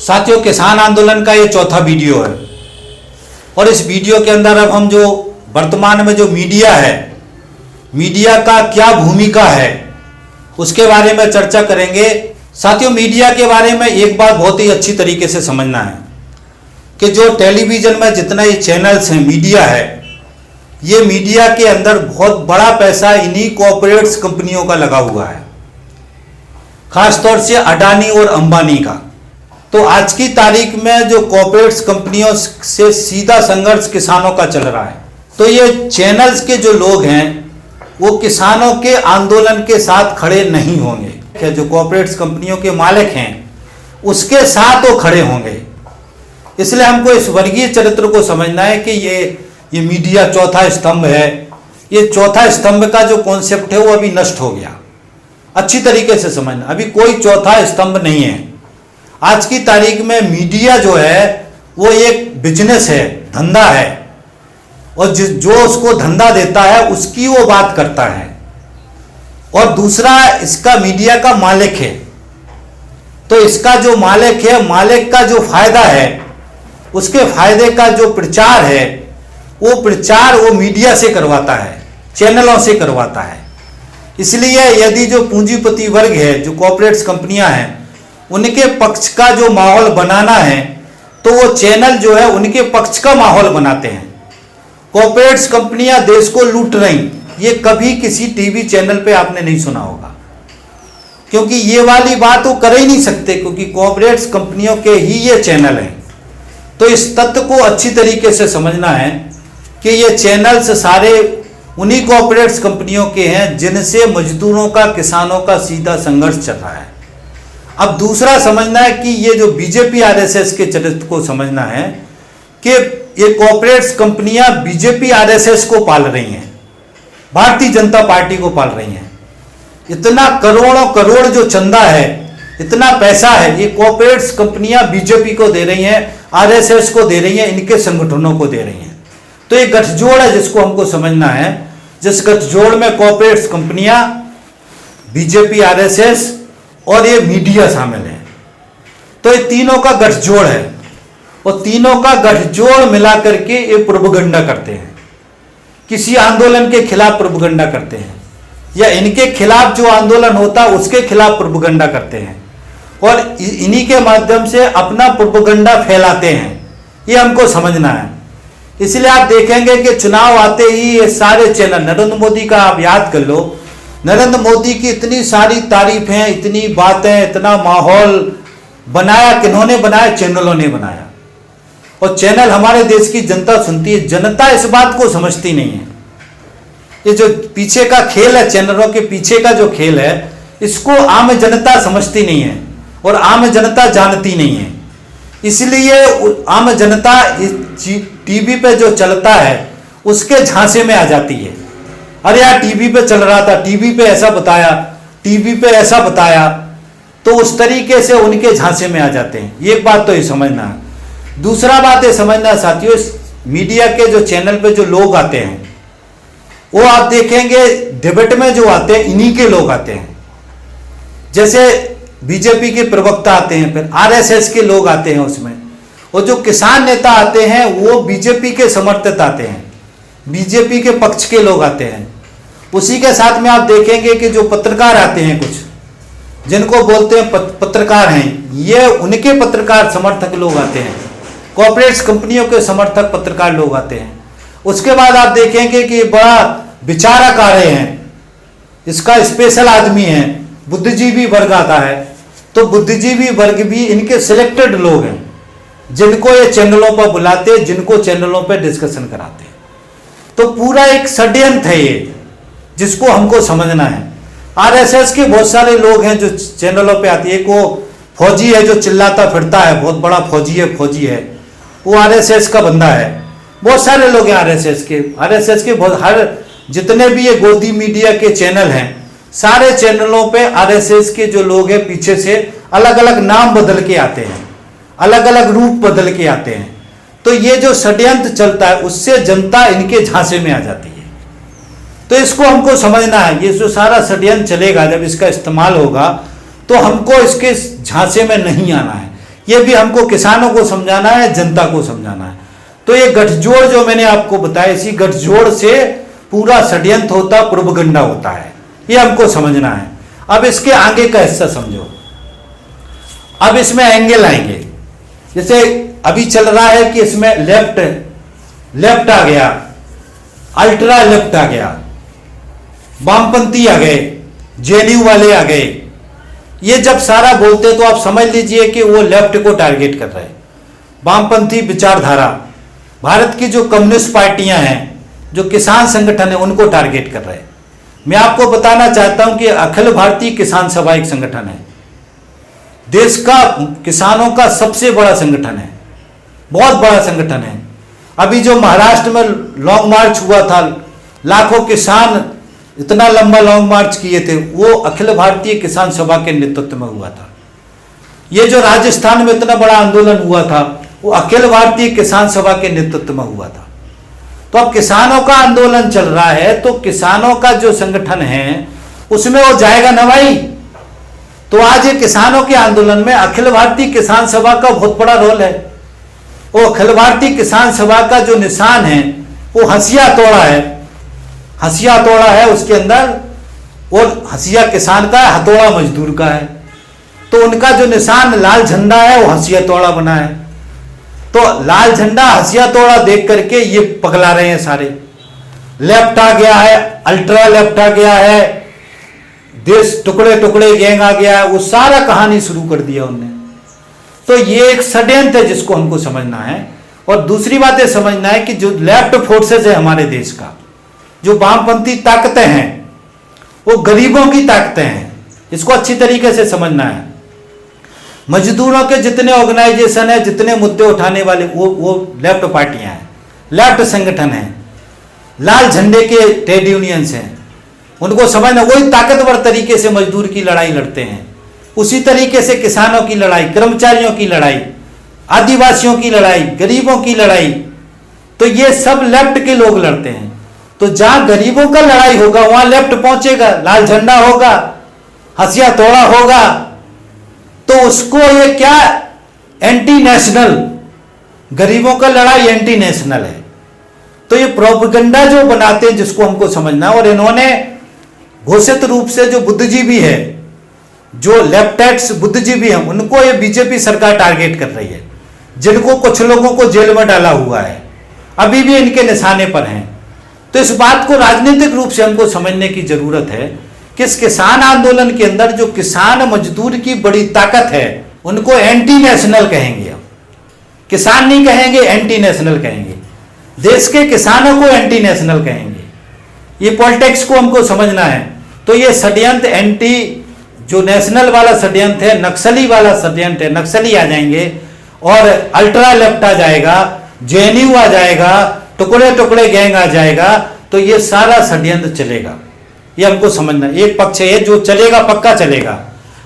साथियों, किसान आंदोलन का ये चौथा वीडियो है और इस वीडियो के अंदर अब हम जो वर्तमान में जो मीडिया है, मीडिया का क्या भूमिका है उसके बारे में चर्चा करेंगे। साथियों, मीडिया के बारे में एक बात बहुत ही अच्छी तरीके से समझना है कि जो टेलीविज़न में जितना ये चैनल्स हैं, मीडिया है, ये मीडिया के अंदर बहुत बड़ा पैसा इन्हीं कॉर्पोरेट्स कंपनियों का लगा हुआ है, खासतौर से अडानी और अंबानी का। तो आज की तारीख में जो कॉर्पोरेट्स कंपनियों से सीधा संघर्ष किसानों का चल रहा है। तो ये चैनल्स के जो लोग हैं वो किसानों के आंदोलन के साथ खड़े नहीं होंगे। जो कॉर्पोरेट्स कंपनियों के मालिक हैं उसके साथ वो खड़े होंगे। इसलिए हमको इस वर्गीय चरित्र को समझना है कि ये मीडिया चौथा स्तंभ है। ये चौथा स्तंभ का जो कॉन्सेप्ट है वो अभी नष्ट हो गया। अच्छी तरीके से समझना, अभी कोई चौथा स्तंभ नहीं है। आज की तारीख में मीडिया जो है वो एक बिजनेस है, धंधा है, और जो उसको धंधा देता है उसकी वो बात करता है। और दूसरा, इसका मीडिया का मालिक है। तो इसका जो मालिक है, मालिक का जो फायदा है, उसके फायदे का जो प्रचार है वो प्रचार वो मीडिया से करवाता है, चैनलों से करवाता है। इसलिए यदि जो पूंजीपति वर्ग है, जो कॉर्पोरेट्स कंपनियां हैं, उनके पक्ष का जो माहौल बनाना है तो वो चैनल जो है उनके पक्ष का माहौल बनाते हैं। कॉर्पोरेट्स कंपनियां देश को लूट रही, ये कभी किसी टीवी चैनल पे आपने नहीं सुना होगा, क्योंकि ये वाली बात वो कर ही नहीं सकते, क्योंकि कॉर्पोरेट्स कंपनियों के ही ये चैनल हैं। तो इस तथ्य को अच्छी तरीके से समझना है कि ये चैनल्स सारे उन्हीं कॉर्पोरेट्स कंपनियों के हैं जिनसे मजदूरों का, किसानों का सीधा संघर्ष चल रहा है। अब दूसरा समझना है कि ये जो बीजेपी आरएसएस के चरित्र को समझना है कि ये कॉर्पोरेट्स कंपनियां बीजेपी आरएसएस को पाल रही हैं, भारतीय जनता पार्टी को पाल रही हैं। इतना करोड़ों करोड़ जो चंदा है, इतना पैसा है, ये कॉर्पोरेट्स कंपनियां बीजेपी को दे रही हैं, आरएसएस को दे रही हैं, इनके संगठनों को दे रही हैं। तो ये गठजोड़ है जिसको हमको समझना है, जिस गठजोड़ में कॉर्पोरेट्स कंपनियां, बीजेपी, आरएसएस और ये मीडिया शामिल है। तो ये तीनों का गठजोड़ है और तीनों का गठजोड़ मिला करके ये प्रोपेगेंडा करते हैं, किसी आंदोलन के खिलाफ प्रोपेगेंडा करते हैं, या इनके खिलाफ जो आंदोलन होता है उसके खिलाफ प्रोपेगेंडा करते हैं और इन्हीं के माध्यम से अपना प्रोपेगेंडा फैलाते हैं। ये हमको समझना है। इसलिए आप देखेंगे कि चुनाव आते ही ये सारे चैनल, नरेंद्र मोदी का आप याद कर लो, नरेंद्र मोदी की इतनी सारी तारीफें, इतनी बातें, इतना माहौल बनाया, किन्होंने बनाया? चैनलों ने बनाया। और चैनल हमारे देश की जनता सुनती है। जनता इस बात को समझती नहीं है। ये जो पीछे का खेल है, चैनलों के पीछे का जो खेल है, इसको आम जनता समझती नहीं है और आम जनता जानती नहीं है। इसलिए आम जनता टीवी पे जो चलता है उसके झांसे में आ जाती है। अरे यार, टीवी पे चल रहा था, टीवी पे ऐसा बताया, टीवी पे ऐसा बताया, तो उस तरीके से उनके झांसे में आ जाते हैं। ये बात तो ये समझना है। दूसरा बात ये समझना है साथियों, इस मीडिया के जो चैनल पे जो लोग आते हैं वो आप देखेंगे डिबेट में जो आते हैं इन्हीं के लोग आते हैं। जैसे बीजेपी के प्रवक्ता आते हैं, फिर आरएसएस के लोग आते हैं उसमें, और जो किसान नेता आते हैं वो बीजेपी के समर्थित आते हैं, बीजेपी के पक्ष के लोग आते हैं। उसी के साथ में आप देखेंगे कि जो पत्रकार आते हैं, कुछ जिनको बोलते हैं पत्रकार हैं, ये उनके पत्रकार समर्थक लोग आते हैं, कॉर्पोरेट्स कंपनियों के समर्थक पत्रकार लोग आते हैं। उसके बाद आप देखेंगे कि बड़ा विचारक आ रहे हैं, इसका स्पेशल आदमी है, बुद्धिजीवी वर्ग आता है। तो बुद्धिजीवी वर्ग भी इनके सिलेक्टेड लोग हैं जिनको ये चैनलों पर बुलाते हैं, जिनको चैनलों पर डिस्कशन कराते हैं। तो पूरा एक षड्यंत्र है ये, जिसको हमको समझना है। आरएसएस के बहुत सारे लोग हैं जो चैनलों पे आते हैं। एक वो फौजी है जो चिल्लाता फिरता है, बहुत बड़ा फौजी है, वो आरएसएस का बंदा है। बहुत सारे लोग हैं आरएसएस के बहुत, हर जितने भी ये गोदी मीडिया के चैनल हैं, सारे चैनलों पे आरएसएस के जो लोग हैं पीछे से अलग अलग नाम बदल के आते हैं, अलग अलग रूप बदल के आते हैं। तो ये जो षड्यंत्र चलता है उससे जनता इनके झांसे में आ जाती है। तो इसको हमको समझना है। ये जो सारा षड्यंत्र चलेगा, जब इसका इस्तेमाल होगा तो हमको इसके झांसे में नहीं आना है। ये भी हमको किसानों को समझाना है, जनता को समझाना है। तो ये गठजोड़ जो मैंने आपको बताया, इसी गठजोड़ से पूरा षड्यंत्र होता, प्रोपगेंडा होता है, ये हमको समझना है। अब इसके आगे का हिस्सा समझो। अब इसमें एंगल आएंगे, जैसे अभी चल रहा है कि इसमें लेफ्ट आ गया, अल्ट्रा लेफ्ट आ गया, वामपंथी आ गए, जेएनयू वाले आ गए। ये जब सारा बोलते तो आप समझ लीजिए कि वो लेफ्ट को टारगेट कर रहे हैं। वामपंथी विचारधारा, भारत की जो कम्युनिस्ट पार्टियां हैं, जो किसान संगठन है, उनको टारगेट कर रहे हैं। मैं आपको बताना चाहता हूं कि अखिल भारतीय किसान सभा एक संगठन है, देश का किसानों का सबसे बड़ा संगठन है, बहुत बड़ा संगठन है। अभी जो महाराष्ट्र में लॉन्ग मार्च हुआ था, लाखों किसान इतना लंबा लॉन्ग मार्च किए थे, वो अखिल भारतीय किसान सभा के नेतृत्व में हुआ था। ये जो राजस्थान में इतना बड़ा आंदोलन हुआ था, वो अखिल भारतीय किसान सभा के नेतृत्व में हुआ था। तो अब किसानों का आंदोलन चल रहा है, तो किसानों का जो संगठन है उसमें वो जाएगा ना भाई। तो आज ये किसानों के आंदोलन में अखिल भारतीय किसान सभा का बहुत बड़ा रोल है। वो अखिल भारतीय किसान सभा का जो निशान है वो हंसिया तोड़ा है, हंसिया तोड़ा है उसके अंदर, और हंसिया किसान का है, हथौड़ा मजदूर का है। तो उनका जो निशान लाल झंडा है वो हंसिया तोड़ा बना है। तो लाल झंडा हंसिया तोड़ा देख करके ये पगला रहे हैं सारे। लेफ्ट आ गया है, अल्ट्रा लेफ्ट आ गया है, देश टुकड़े टुकड़े गैंग आ गया है, वो सारा कहानी शुरू कर दिया उनने। तो ये एक षड्यंत्र है जिसको हमको समझना है। और दूसरी बात ये समझना है कि जो लेफ्ट फोर्सेस है हमारे देश का, जो वामपंथी ताकतें हैं, वो गरीबों की ताकतें हैं, इसको अच्छी तरीके से समझना है। मजदूरों के जितने ऑर्गेनाइजेशन है, जितने मुद्दे उठाने वाले, वो लेफ्ट पार्टियां हैं, लेफ्ट संगठन हैं, लाल झंडे के ट्रेड यूनियंस हैं। उनको समझना, वही ताकतवर तरीके से मजदूर की लड़ाई लड़ते हैं, उसी तरीके से किसानों की लड़ाई, कर्मचारियों की लड़ाई, आदिवासियों की लड़ाई, गरीबों की लड़ाई, तो ये सब लेफ्ट के लोग लड़ते हैं। तो जहां गरीबों का लड़ाई होगा वहां लेफ्ट पहुंचेगा, लाल झंडा होगा, हंसिया तोड़ा होगा। तो उसको ये क्या, एंटी नेशनल, गरीबों का लड़ाई एंटी नेशनल है। तो ये प्रोपगेंडा जो बनाते हैं जिसको हमको समझना। और इन्होंने घोषित रूप से जो बुद्धिजीवी है, जो लेफ्टिस्ट बुद्धिजीवी हैं, उनको ये बीजेपी सरकार टारगेट कर रही है, जिनको कुछ लोगों को जेल में डाला हुआ है, अभी भी इनके निशाने पर हैं। तो इस बात को राजनीतिक रूप से हमको समझने की जरूरत है कि इस किसान आंदोलन के अंदर जो किसान मजदूर की बड़ी ताकत है, उनको एंटी नेशनल कहेंगे। हम किसान नहीं कहेंगे, एंटी नेशनल कहेंगे, देश के किसानों को एंटी नेशनल कहेंगे। ये पॉलिटिक्स को हमको समझना है। तो ये षड्यंत्र एंटी, जो नेशनल वाला षड्यंत्र है, नक्सली वाला षड्यंत्र है, नक्सली आ जाएंगे और अल्ट्रा लेफ्ट आ जाएगा, जेएनयू आ जाएगा, टुकड़े टुकड़े गैंग आ जाएगा। तो ये सारा षड्यंत्र चलेगा, ये हमको समझना। एक पक्ष है जो चलेगा, पक्का चलेगा,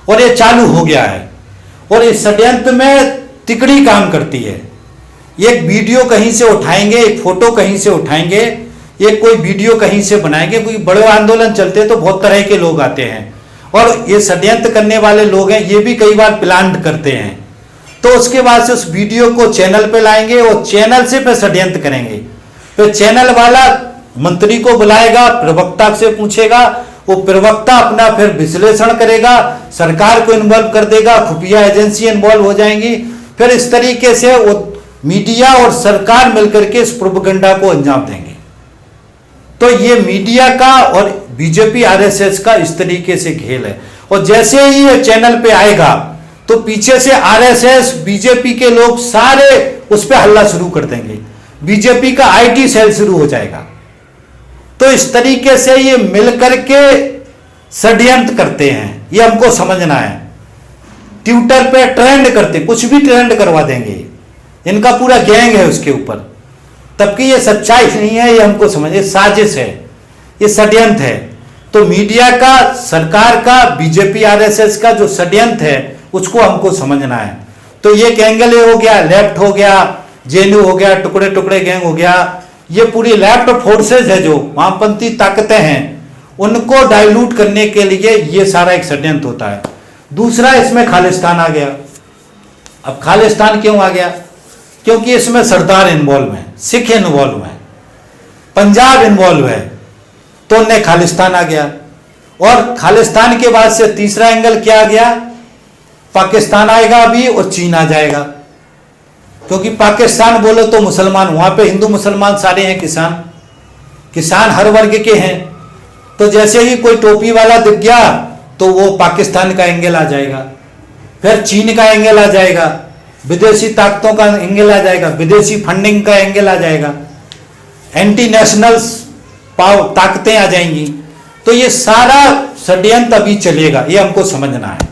और ये चालू हो गया है। और इस षड्यंत्र में तिकड़ी काम करती है। एक वीडियो कहीं से उठाएंगे, एक फोटो कहीं से उठाएंगे, एक कोई वीडियो कहीं से बनाएंगे। कोई बड़े आंदोलन चलते हैं तो बहुत तरह के लोग आते हैं, और ये षड्यंत्र करने वाले लोग हैं, ये भी कई बार प्लान करते हैं। तो उसके बाद से उस वीडियो को चैनल पे लाएंगे और चैनल से फिर षड्यंत्र करेंगे। फिर चैनल वाला मंत्री को बुलाएगा, प्रवक्ता से पूछेगा, वो प्रवक्ता अपना फिर विश्लेषण करेगा, सरकार को इन्वॉल्व कर देगा, खुफिया एजेंसी इन्वॉल्व हो जाएंगी। फिर इस तरीके से वो मीडिया और सरकार मिलकर के इस प्रोपगेंडा को अंजाम देंगे। तो ये मीडिया का और बीजेपी आरएसएस का इस तरीके से खेल है। और जैसे ही ये चैनल पे आएगा तो पीछे से आरएसएस, बीजेपी के लोग सारे उस पर हल्ला शुरू कर देंगे, बीजेपी का आईटी सेल शुरू हो जाएगा। तो इस तरीके से ये मिलकर के षड्यंत्र करते हैं, ये हमको समझना है। ट्विटर पे ट्रेंड करते, कुछ भी ट्रेंड करवा देंगे, इनका पूरा गैंग है उसके ऊपर। तब कि ये सच्चाई नहीं है, ये हमको समझिए साजिश है, ये षड्यंत्र है। तो मीडिया का, सरकार का, बीजेपी आरएसएस का जो षड्यंत्र है उसको हमको समझना है। तो ये एक एंगल हो गया, लेफ्ट हो गया, जेएनयू हो गया, टुकड़े टुकड़े गैंग हो गया, ये पूरी लेफ्ट फोर्सेज है, जो वामपंथी ताकतें हैं, उनको डाइल्यूट करने के लिए ये सारा एक षड्यंत्र होता है। दूसरा इसमें खालिस्तान आ गया। अब खालिस्तान क्यों आ गया? क्योंकि इसमें सरदार इन्वॉल्व है, सिख इन्वॉल्व है, पंजाब इन्वॉल्व है, तो उन्हें खालिस्तान आ गया। और खालिस्तान के बाद से तीसरा एंगल क्या आ गया? पाकिस्तान आएगा अभी और चीन आ जाएगा, क्योंकि पाकिस्तान बोलो तो मुसलमान, वहां पे हिंदू मुसलमान सारे हैं, किसान हर वर्ग के हैं। तो जैसे ही कोई टोपी वाला दिख गया तो वो पाकिस्तान का एंगल आ जाएगा, फिर चीन का एंगल आ जाएगा, विदेशी ताकतों का एंगल आ जाएगा, विदेशी फंडिंग का एंगल आ जाएगा, एंटी नेशनल ताकतें आ जाएंगी। तो ये सारा षड्यंत्र अभी चलेगा, ये हमको समझना है।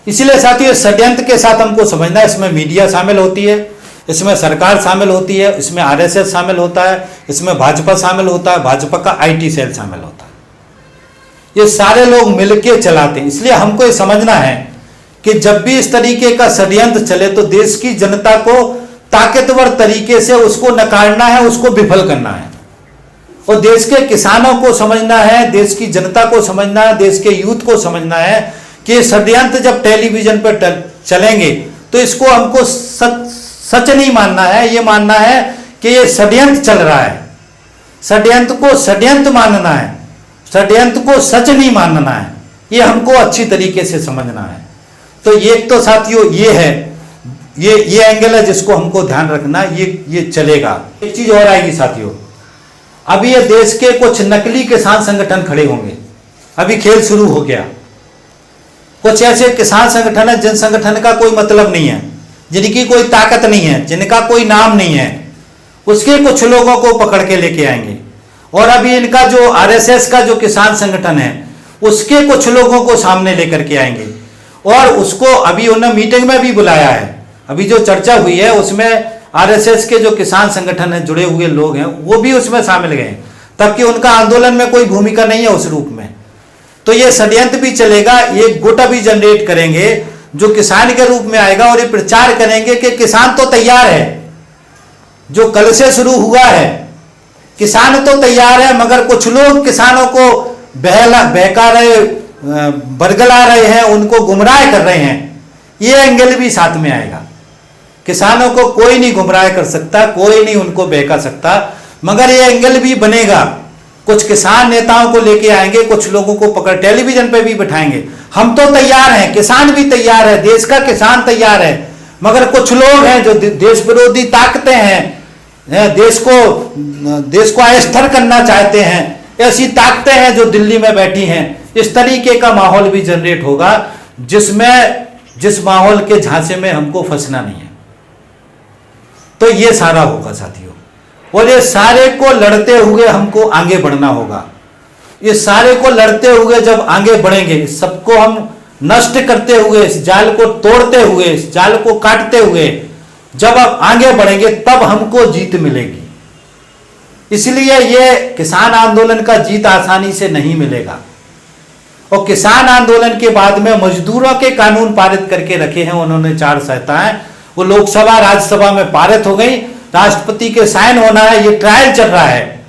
इसलिए साथियों षड्यंत्र के साथ हमको समझना है, इसमें मीडिया शामिल होती है, इसमें सरकार शामिल होती है, इसमें आरएसएस शामिल होता है, इसमें भाजपा शामिल होता है, भाजपा का आईटी सेल शामिल होता है। ये सारे लोग मिलकर चलाते हैं। इसलिए हमको ये समझना है कि जब भी इस तरीके का षड्यंत्र चले तो देश की जनता को ताकतवर तरीके से उसको नकारना है, उसको विफल करना है। और देश के किसानों को समझना है, देश की जनता को समझना है, देश के यूथ को समझना है कि षड्यंत्र जब टेलीविजन पर चलेंगे तो इसको हमको सच नहीं मानना है, ये मानना है कि ये षड्यंत्र चल रहा है। षड्यंत्र को षड्यंत्र मानना है, षड्यंत्र को सच नहीं मानना है, ये हमको अच्छी तरीके से समझना है। तो ये तो साथियों ये है, ये एंगल है जिसको हमको ध्यान रखना, ये चलेगा। एक चीज और आएगी साथियों, अभी ये देश के कुछ नकली किसान संगठन खड़े होंगे। अभी खेल शुरू हो गया, कुछ ऐसे किसान संगठन है जिन संगठन का कोई मतलब नहीं है, जिनकी कोई ताकत नहीं है, जिनका कोई नाम नहीं है, उसके कुछ लोगों को पकड़ के लेके आएंगे। और अभी इनका जो आरएसएस का जो किसान संगठन है उसके कुछ लोगों को सामने लेकर के आएंगे और उसको अभी उन्होंने मीटिंग में भी बुलाया है। अभी जो चर्चा हुई है उसमें आरएसएस के जो किसान संगठन है जुड़े हुए लोग हैं वो भी उसमें शामिल गए, तब कि उनका आंदोलन में कोई भूमिका नहीं है उस रूप में। तो ये षड्यंत्र भी चलेगा, ये गुट भी जनरेट करेंगे जो किसान के रूप में आएगा और ये प्रचार करेंगे कि किसान तो तैयार है, जो कल से शुरू हुआ है किसान तो तैयार है, मगर कुछ लोग किसानों को बहका रहे, बरगला रहे हैं, उनको गुमराह कर रहे हैं। ये एंगल भी साथ में आएगा। किसानों को कोई नहीं गुमराह कर सकता, कोई नहीं उनको बहका सकता, मगर ये एंगल भी बनेगा। कुछ किसान नेताओं को लेके आएंगे, कुछ लोगों को पकड़ टेलीविजन पे भी बिठाएंगे। हम तो तैयार हैं, किसान भी तैयार है, देश का किसान तैयार है, मगर कुछ लोग हैं जो देश विरोधी ताकतें हैं, देश को अस्थिर करना चाहते हैं, ऐसी ताकतें हैं जो दिल्ली में बैठी हैं। इस तरीके का माहौल भी जनरेट होगा जिस माहौल के झांसे में हमको फंसना नहीं है। तो ये सारा होगा साथियों, और ये सारे को लड़ते हुए हमको आगे बढ़ना होगा। ये सारे को लड़ते हुए जब आगे बढ़ेंगे, सबको हम नष्ट करते हुए, इस जाल को तोड़ते हुए, इस जाल को काटते हुए जब आप आगे बढ़ेंगे तब हमको जीत मिलेगी। इसलिए ये किसान आंदोलन का जीत आसानी से नहीं मिलेगा। और किसान आंदोलन के बाद में मजदूरों के कानून पारित करके रखे हैं उन्होंने 4 संहिताएं, वो लोकसभा राज्यसभा में पारित हो गई, राष्ट्रपति के साइन होना है, ये ट्रायल चल रहा है।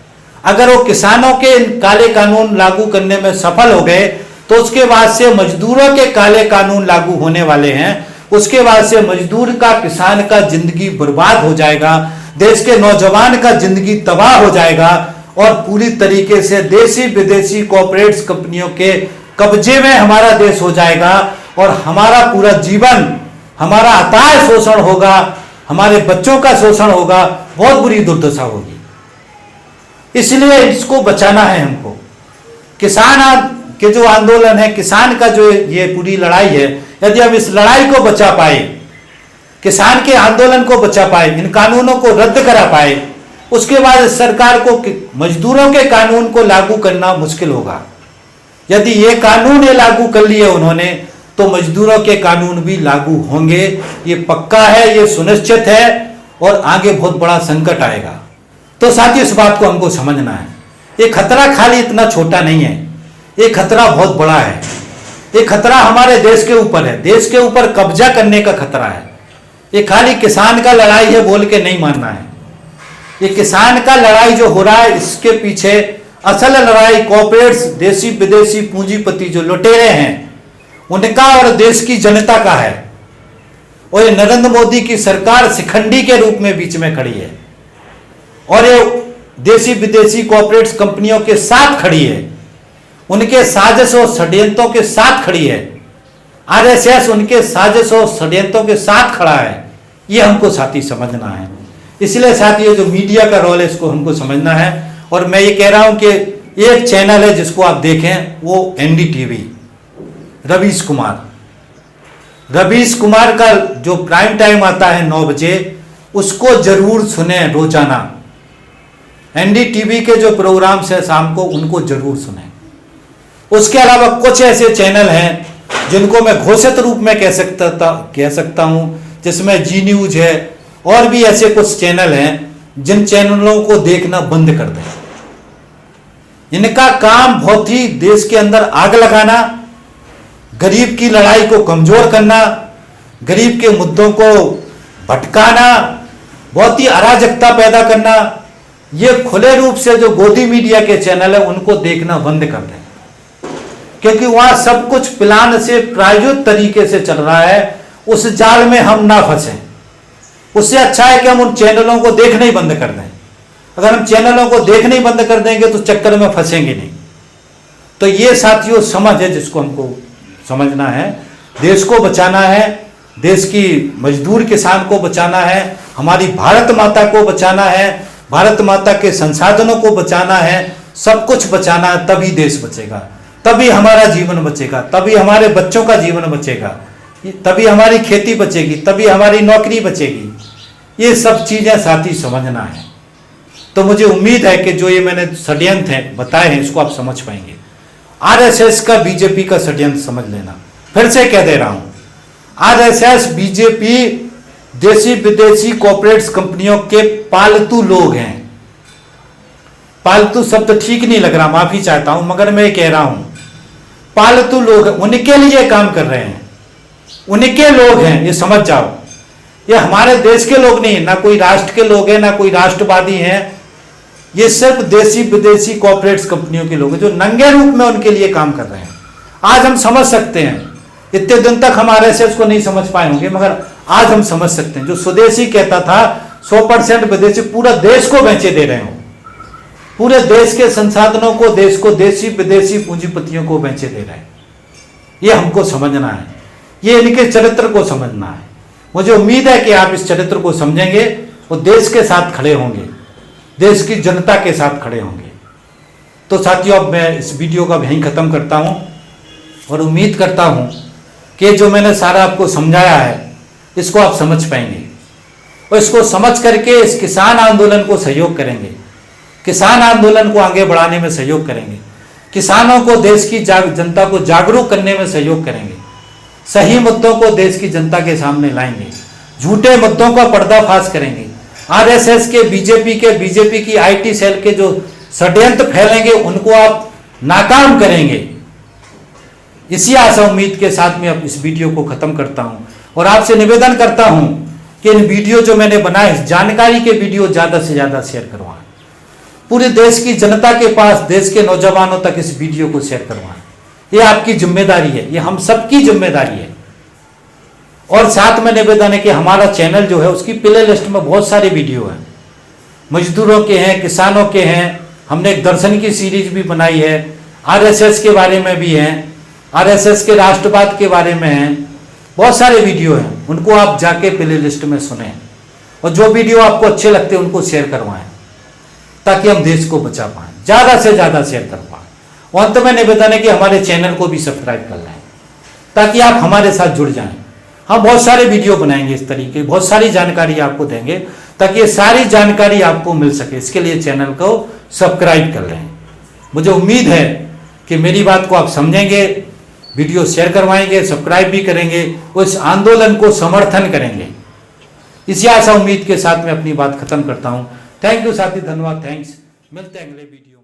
अगर वो किसानों के काले कानून लागू करने में सफल हो गए तो उसके बाद से मजदूरों के काले कानून लागू होने वाले हैं। उसके बाद से मजदूर का, किसान का जिंदगी बर्बाद हो जाएगा, देश के नौजवान का जिंदगी तबाह हो जाएगा और पूरी तरीके से देशी विदेशी कॉर्पोरेट्स कंपनियों के कब्जे में हमारा देश हो जाएगा और हमारा पूरा जीवन, हमारा अताय शोषण होगा, हमारे बच्चों का शोषण होगा, बहुत बुरी दुर्दशा होगी। इसलिए इसको बचाना है हमको। किसान के जो आंदोलन है, किसान का जो ये पूरी लड़ाई है, यदि हम इस लड़ाई को बचा पाए, किसान के आंदोलन को बचा पाए, इन कानूनों को रद्द करा पाए, उसके बाद सरकार को मजदूरों के कानून को लागू करना मुश्किल होगा। यदि ये कानून ये लागू कर लिए उन्होंने तो मजदूरों के कानून भी लागू होंगे, ये पक्का है, ये सुनिश्चित है और आगे बहुत बड़ा संकट आएगा। तो साथियों इस बात को हमको समझना है, ये खतरा खाली इतना छोटा नहीं है, ये खतरा बहुत बड़ा है। ये खतरा हमारे देश के ऊपर है, देश के ऊपर कब्जा करने का खतरा है। ये खाली किसान का लड़ाई है बोल के नहीं मानना है। ये किसान का लड़ाई जो हो रहा है, इसके पीछे असल लड़ाई कॉर्पोरेट्स, देशी विदेशी पूंजीपति जो लुटेरे हैं उनका और देश की जनता का है। और ये नरेंद्र मोदी की सरकार शिखंडी के रूप में बीच में खड़ी है और ये देसी विदेशी कॉर्पोरेट कंपनियों के साथ खड़ी है, उनके साजिश और षड्यंत्रों के साथ खड़ी है। आरएसएस उनके साजिश और षड्यंत्रों के साथ खड़ा है। ये हमको साथी समझना है। इसलिए साथियों, जो मीडिया का रोल है इसको हमको समझना है। और मैं ये कह रहा हूं कि एक चैनल है जिसको आप देखें, वो एनडीटीवी, रवीश कुमार का जो प्राइम टाइम आता है 9 बजे, उसको जरूर सुने रोजाना। एनडीटीवी के जो प्रोग्राम्स है शाम को, उनको जरूर सुने। उसके अलावा कुछ ऐसे चैनल हैं जिनको मैं घोषित रूप में कह सकता हूं, जिसमें जी न्यूज है और भी ऐसे कुछ चैनल हैं जिन चैनलों को देखना बंद कर दें। इनका काम बहुत ही देश के अंदर आग लगाना, गरीब की लड़ाई को कमजोर करना, गरीब के मुद्दों को भटकाना, बहुत ही अराजकता पैदा करना। ये खुले रूप से जो गोदी मीडिया के चैनल है उनको देखना बंद कर दें, क्योंकि वहां सब कुछ प्लान से प्रायोजित तरीके से चल रहा है। उस जाल में हम ना फंसें। उससे अच्छा है कि हम उन चैनलों को देखना ही बंद कर दें। अगर हम चैनलों को देखना ही बंद कर देंगे तो चक्कर में फंसेंगे नहीं। तो ये साथियों समझ है जिसको हमको समझना है। देश को बचाना है, देश की मजदूर किसान को बचाना है, हमारी भारत माता को बचाना है, भारत माता के संसाधनों को बचाना है, सब कुछ बचाना है। तभी देश बचेगा, तभी हमारा जीवन बचेगा, तभी हमारे बच्चों का जीवन बचेगा, तभी हमारी खेती बचेगी, तभी हमारी नौकरी बचेगी। ये सब चीजें साथी समझना है। तो मुझे उम्मीद है कि जो ये मैंने षड्यंत्र हैं बताए हैं इसको आप समझ पाएंगे। आरएसएस का बीजेपी का षड्यंत्र समझ लेना। फिर से कह दे रहा हूं, आरएसएस बीजेपी देसी विदेशी कॉर्पोरेट कंपनियों के पालतू लोग हैं। पालतू शब्द ठीक नहीं लग रहा, माफी चाहता हूं, मगर मैं कह रहा हूं पालतू लोग उनके लिए काम कर रहे हैं, उनके लोग हैं, ये समझ जाओ। ये हमारे देश के लोग नहीं, ना कोई राष्ट्र के लोग हैं, ना कोई राष्ट्रवादी हैं। ये सिर्फ देसी विदेशी कॉर्पोरेट कंपनियों के लोग हैं जो नंगे रूप में उनके लिए काम कर रहे हैं। आज हम समझ सकते हैं, इतने दिन तक हम आरएसएस को नहीं समझ पाए होंगे, मगर आज हम समझ सकते हैं। जो स्वदेशी कहता था 100% विदेशी, पूरा देश को बेचे दे रहे हो, पूरे देश के संसाधनों को, देश को देसी विदेशी पूंजीपतियों को बेचे दे रहे हैं। ये हमको समझना है, ये इनके चरित्र को समझना है। मुझे उम्मीद है कि आप इस चरित्र को समझेंगे और देश के साथ खड़े होंगे, देश की जनता के साथ खड़े होंगे। तो साथियों, अब मैं इस वीडियो का यहीं खत्म करता हूं और उम्मीद करता हूं कि जो मैंने सारा आपको समझाया है इसको आप समझ पाएंगे और इसको समझ करके इस किसान आंदोलन को सहयोग करेंगे, किसान आंदोलन को आगे बढ़ाने में सहयोग करेंगे, किसानों को, देश की जनता को जागरूक करने में सहयोग करेंगे, सही मुद्दों को देश की जनता के सामने लाएंगे, झूठे मुद्दों का पर्दाफाश करेंगे। आरएसएस के, बीजेपी की आईटी सेल के जो षड्यंत्र फैलेंगे उनको आप नाकाम करेंगे। इसी आशा उम्मीद के साथ मैं अब इस वीडियो को खत्म करता हूं और आपसे निवेदन करता हूं कि इन वीडियो जो मैंने बनाए, जानकारी के वीडियो ज्यादा से ज्यादा शेयर करवाएं, पूरे देश की जनता के पास, देश के नौजवानों तक इस वीडियो को शेयर करवाएं। ये आपकी जिम्मेदारी है, ये हम सबकी जिम्मेदारी है। और साथ में निवेदन है कि हमारा चैनल जो है उसकी प्ले लिस्ट में बहुत सारे वीडियो हैं, मजदूरों के हैं, किसानों के हैं, हमने एक दर्शन की सीरीज भी बनाई है, आरएसएस के बारे में भी हैं, आरएसएस के राष्ट्रवाद के बारे में हैं, बहुत सारे वीडियो हैं। उनको आप जाके प्ले लिस्ट में सुने और जो वीडियो आपको अच्छे लगते हैं उनको शेयर करवाएं ताकि हम देश को बचा पाएं, ज्यादा से ज्यादा शेयर कर पाएं। और अंत में निवेदन है कि हमारे चैनल को भी सब्सक्राइब कर लें ताकि आप हमारे साथ जुड़ जाएं। हम बहुत सारे वीडियो बनाएंगे इस तरीके, बहुत सारी जानकारी आपको देंगे ताकि ये सारी जानकारी आपको मिल सके। इसके लिए चैनल को सब्सक्राइब कर लें। मुझे उम्मीद है कि मेरी बात को आप समझेंगे, वीडियो शेयर करवाएंगे, सब्सक्राइब भी करेंगे और इस आंदोलन को समर्थन करेंगे। इसी आशा उम्मीद के साथ मैं अपनी बात खत्म करता हूं। थैंक यू साथी, धन्यवाद, थैंक्स। मिलते हैं अगले वीडियो।